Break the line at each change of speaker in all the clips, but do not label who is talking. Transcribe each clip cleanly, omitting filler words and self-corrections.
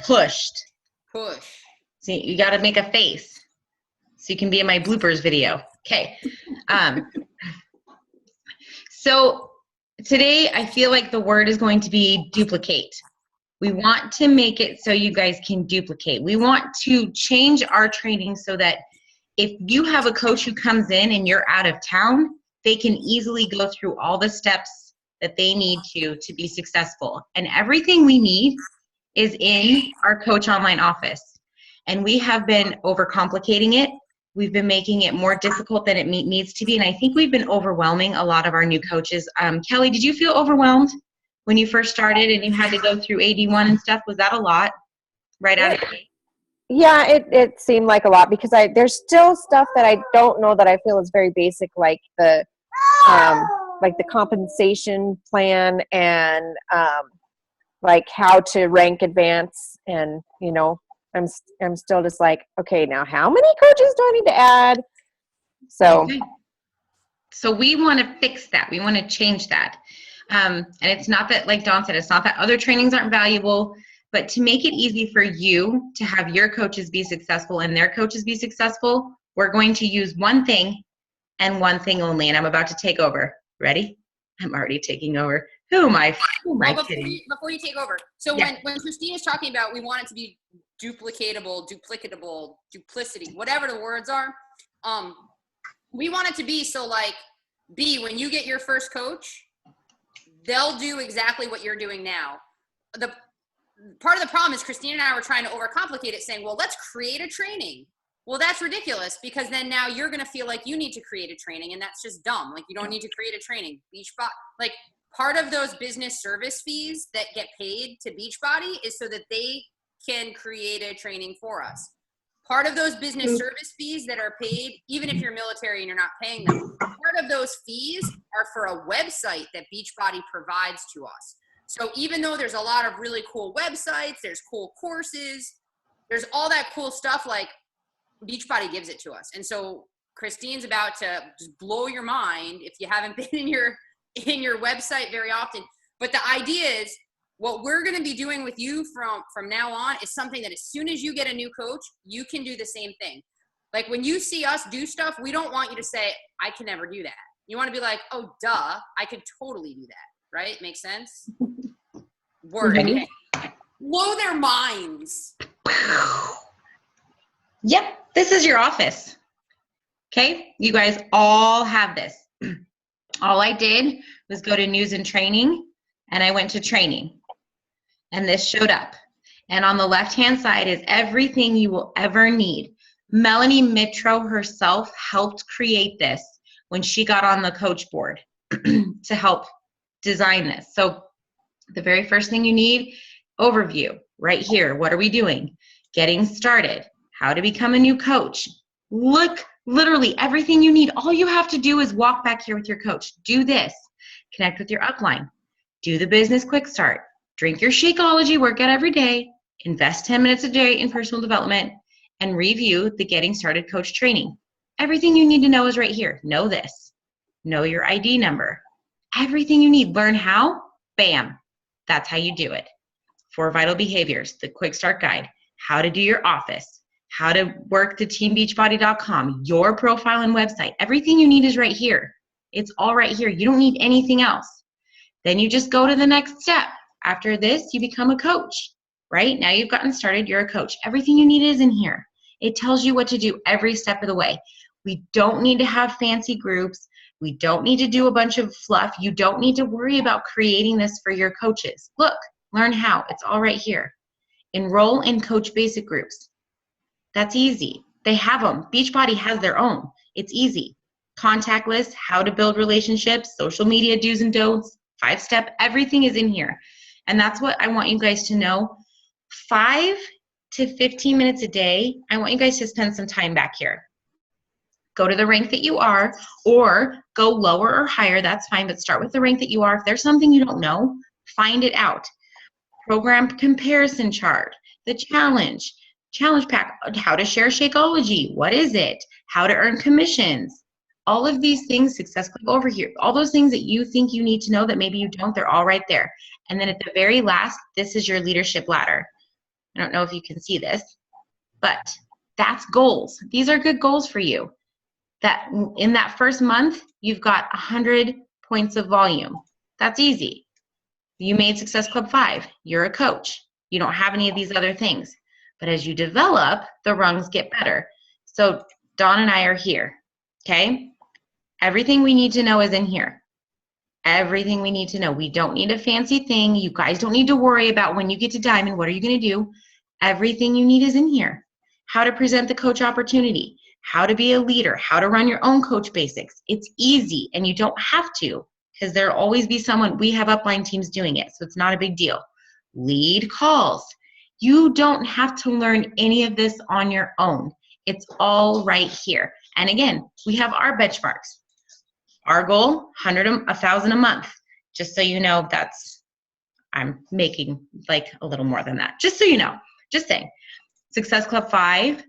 pushed.
Push.
See, you got to make a face so you can be in my bloopers video. Okay. So today I feel like the word is going to be duplicate. We want to make it so you guys can duplicate. We want to change our training so that if you have a coach who comes in and you're out of town, they can easily go through all the steps that they need to be successful. And everything we need is in our Coach Online office. And we have been overcomplicating it. We've been making it more difficult than it needs to be. And I think we've been overwhelming a lot of our new coaches. Kelly, did you feel overwhelmed when you first started and you had to go through AD1 and stuff? Was that a lot right out of the gate?
Yeah, it seemed like a lot because there's still stuff that I don't know that I feel is very basic, like the compensation plan and like how to rank advance, and I'm still just like, okay, now how many coaches do I need to add? So
okay. So we want to fix that. We want to change that. And it's not that, like Dawn said, it's not that other trainings aren't valuable, but to make it easy for you to have your coaches be successful and their coaches be successful, we're going to use one thing and one thing only. And I'm about to take over. Ready? I'm already taking over. Who am I kidding?
Before you take over, so yeah. when Christine is talking about we want it to be duplicatable, duplicity, whatever the words are, we want it to be so like, when you get your first coach, they'll do exactly what you're doing now. The part of the problem is Christine and I were trying to overcomplicate it, saying, well, let's create a training. Well, that's ridiculous because then now you're going to feel like you need to create a training, and that's just dumb. Like, you don't need to create a training. Beachbody, like, part of those business service fees that get paid to Beachbody is so that they can create a training for us. Part of those business service fees that are paid, even if you're military and you're not paying them, part of those fees are for a website that Beachbody provides to us. So even though there's a lot of really cool websites, there's cool courses, there's all that cool stuff, like Beachbody gives it to us. And so Christine's about to just blow your mind if you haven't been in your website very often. But the idea is what we're going to be doing with you from now on is something that as soon as you get a new coach, you can do the same thing. Like when you see us do stuff, we don't want you to say, I can never do that. You want to be like, oh, duh, I could totally do that. Right? Makes sense? Word. Okay. Blow their minds.
Yep. This is your office. Okay. You guys all have this. All I did was go to news and training, and I went to training, and this showed up. And on the left-hand side is everything you will ever need. Melanie Mitro herself helped create this when she got on the coach board to help design this. So the very first thing you need, overview, right here. What are we doing? Getting started. How to become a new coach. Look, literally everything you need. All you have to do is walk back here with your coach. Do this. Connect with your upline. Do the business quick start. Drink your Shakeology workout every day. Invest 10 minutes a day in personal development. And review the Getting Started Coach training. Everything you need to know is right here. Know this. Know your ID number. Everything you need. Learn how. Bam. That's how you do it. 4 vital behaviors. The quick start guide. How to do your office. How to work the teambeachbody.com. Your profile and website. Everything you need is right here. It's all right here. You don't need anything else. Then you just go to the next step. After this, you become a coach. Right? Now you've gotten started. You're a coach. Everything you need is in here. It tells you what to do every step of the way. We don't need to have fancy groups. We don't need to do a bunch of fluff. You don't need to worry about creating this for your coaches. Look, learn how. It's all right here. Enroll in coach basic groups. That's easy. They have them. Beachbody has their own. It's easy. Contact list, how to build relationships, social media do's and don'ts, 5-step, everything is in here. And that's what I want you guys to know. 5 to 15 minutes a day, I want you guys to spend some time back here. Go to the rank that you are, or go lower or higher, that's fine, but start with the rank that you are. If there's something you don't know, find it out. Program comparison chart, the challenge pack, how to share Shakeology, what is it, how to earn commissions, all of these things, Success Club over here, all those things that you think you need to know that maybe you don't, they're all right there. And then at the very last, this is your leadership ladder. I don't know if you can see this, but that's goals. These are good goals for you. That in that first month, you've got 100 points of volume. That's easy. You made Success Club 5. You're a coach. You don't have any of these other things. But as you develop, the rungs get better. So Dawn and I are here, okay? Everything we need to know is in here. Everything we need to know. We don't need a fancy thing. You guys don't need to worry about when you get to Diamond, what are you going to do? Everything you need is in here. How to present the coach opportunity, how to be a leader, how to run your own coach basics. It's easy, and you don't have to, because there'll always be someone. We have upline teams doing it, so it's not a big deal. Lead calls. You don't have to learn any of this on your own. It's all right here. And again, we have our benchmarks. Our goal, 1,000 a month. Just so you know, I'm making like a little more than that. Just so you know, just saying. Success Club 5,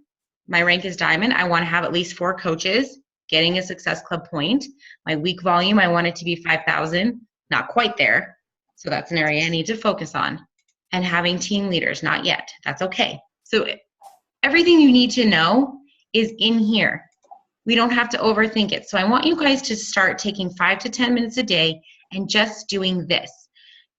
my rank is Diamond. I want to have at least 4 coaches getting a Success Club point. My week volume, I want it to be 5,000. Not quite there. So that's an area I need to focus on. And having team leaders, not yet. That's okay. So everything you need to know is in here. We don't have to overthink it. So I want you guys to start taking 5 to 10 minutes a day and just doing this.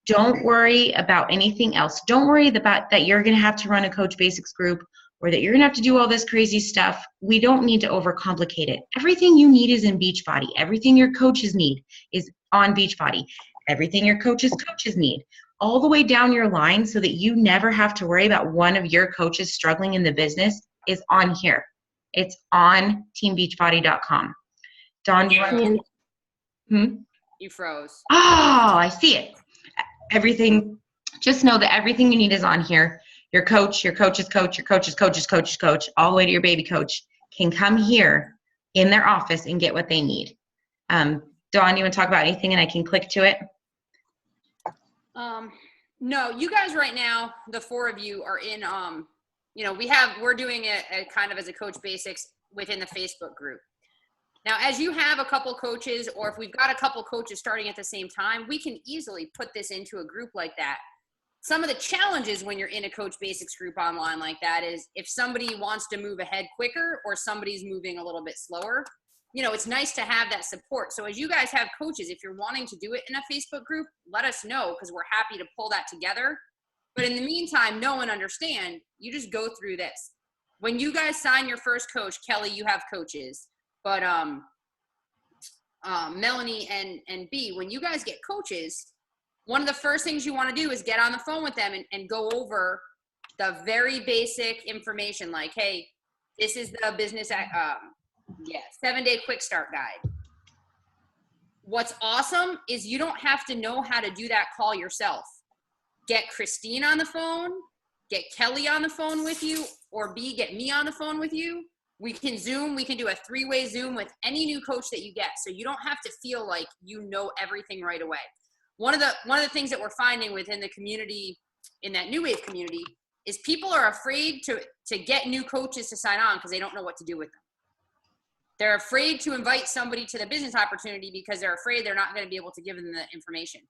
Don't worry about anything else. Don't worry about that you're going to have to run a Coach Basics group or that you're going to have to do all this crazy stuff. We don't need to overcomplicate it. Everything you need is in Beachbody. Everything your coaches need is on Beachbody. Everything your coaches need. All the way down your line so that you never have to worry about one of your coaches struggling in the business is on here. It's on teambeachbody.com. Dawn, do you want to?
You froze.
Oh, I see it. Everything, just know that everything you need is on here. Your coach, your coach's coach, your coach's coach's coach's coach, all the way to your baby coach can come here in their office and get what they need. Dawn, you want to talk about anything and I can click to it?
No, you guys right now, the 4 of you are in, we're doing a kind of as a Coach Basics within the Facebook group. Now, as you have a couple coaches, or if we've got a couple coaches starting at the same time, we can easily put this into a group like that. Some of the challenges when you're in a Coach Basics group online like that is if somebody wants to move ahead quicker or somebody's moving a little bit slower, it's nice to have that support. So as you guys have coaches, if you're wanting to do it in a Facebook group, let us know because we're happy to pull that together. But in the meantime, know and understand, you just go through this. When you guys sign your first coach, Kelly, you have coaches. But Melanie and B, when you guys get coaches, one of the first things you want to do is get on the phone with them and go over the very basic information like, hey, this is the business 7-day quick start guide. What's awesome is you don't have to know how to do that call yourself. Get Christine on the phone, get Kelly on the phone with you, or B, get me on the phone with you. We can Zoom. We can do a 3-way Zoom with any new coach that you get. So you don't have to feel like you know everything right away. One of the things that we're finding within the community, in that New Wave community, is people are afraid to get new coaches to sign on because they don't know what to do with them. They're afraid to invite somebody to the business opportunity because they're afraid they're not going to be able to give them the information.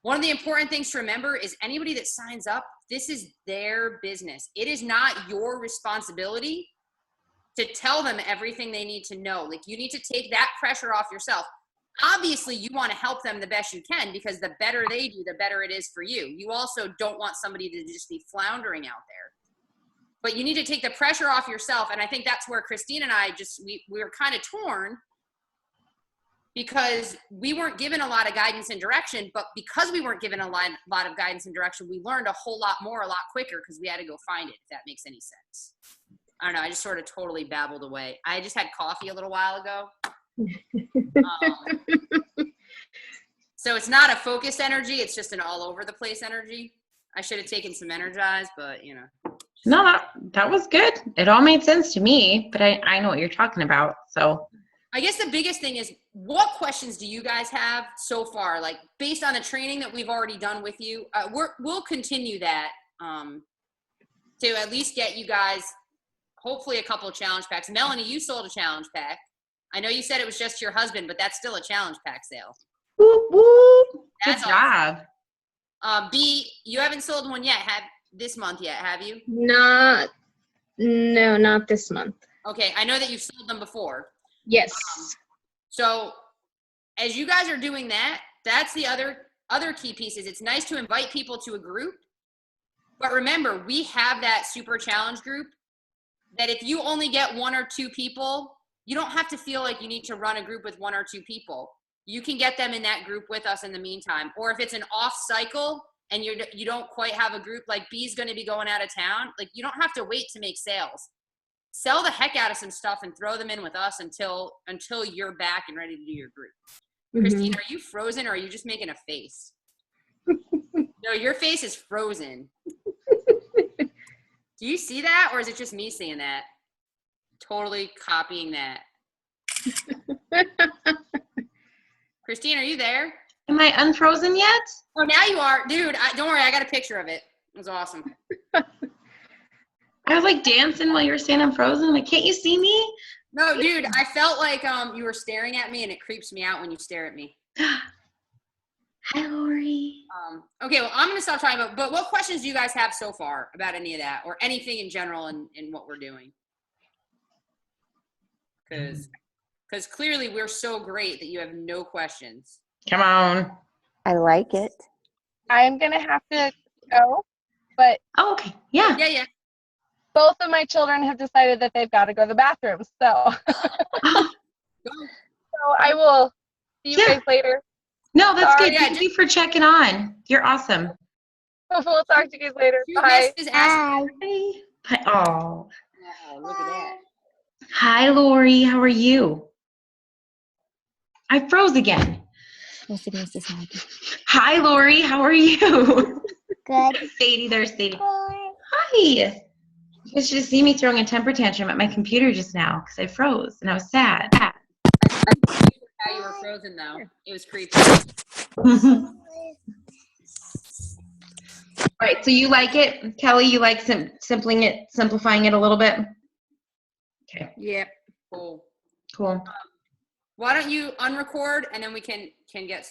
One of the important things to remember is anybody that signs up, this is their business. It is not your responsibility to tell them everything they need to know. Like, you need to take that pressure off yourself. Obviously, you want to help them the best you can because the better they do, the better it is for you. You also don't want somebody to just be floundering out there. But you need to take the pressure off yourself. And I think that's where Christine and I we were kind of torn because we weren't given a lot of guidance and direction. But because we weren't given a lot of guidance and direction, we learned a whole lot more, a lot quicker because we had to go find it, if that makes any sense. I don't know. I just sort of totally babbled away. I just had coffee a little while ago. So it's not a focused energy. It's just an all over the place energy. I should have taken some Energize, but
No, that was good. It all made sense to me, but I know what you're talking about. So
I guess the biggest thing is, what questions do you guys have so far? Like, based on the training that we've already done with you, we'll continue that to at least get you guys hopefully a couple of challenge packs. Melanie, you sold a challenge pack. I know you said it was just your husband, but that's still a challenge pack sale.
Whoop, whoop.
That's
good job.
awesome. B, you haven't sold one yet. this month yet, have you?
No, not this month.
Okay, I know that you've sold them before.
Yes.
So as you guys are doing that, that's the other key piece is it's nice to invite people to a group. But remember, we have that super challenge group that if you only get 1 or 2 people, you don't have to feel like you need to run a group with 1 or 2 people. You can get them in that group with us in the meantime. Or if it's an off cycle and you don't quite have a group, like B's going to be going out of town, like you don't have to wait to make sales. Sell the heck out of some stuff and throw them in with us until you're back and ready to do your group. Christine, are you frozen or are you just making a face? No, your face is frozen. Do you see that, or is it just me seeing that? Totally copying that. Christine, are you there?
Am I unfrozen yet?
Oh, now you are. Dude, don't worry. I got a picture of it. It was awesome.
I was like dancing while you were saying I'm frozen. I'm like, can't you see me?
No, dude, I felt like you were staring at me, and it creeps me out when you stare at me.
Hi, Lori.
Okay, well, I'm going to stop talking about, but what questions do you guys have so far about any of that or anything in general in what we're doing? Because clearly we're so great that you have no questions.
Come on.
I like it.
I'm going to have to go, but
Oh, okay. Yeah.
Yeah.
both of my children have decided that they've got to go to the bathroom. So,
Oh,
so I will see you guys later.
no, that's
Sorry,
good. Thank you for checking on. You're awesome.
We'll talk to you guys later.
Two
Bye.
misses asked-
Hi. Oh.
Oh, look at that.
Hi, Lori. How are you? I froze again. Hi, Lori. How are you?
Good.
Sadie, there's Sadie. Hi. You guys should have seen me throwing a temper tantrum at my computer just now because I froze and I was sad.
How you were frozen, though. It was creepy.
All right, so you like it, Kelly? You like simplifying it a little bit? Okay,
Yep. Cool.
cool.
Why don't you unrecord and then we can get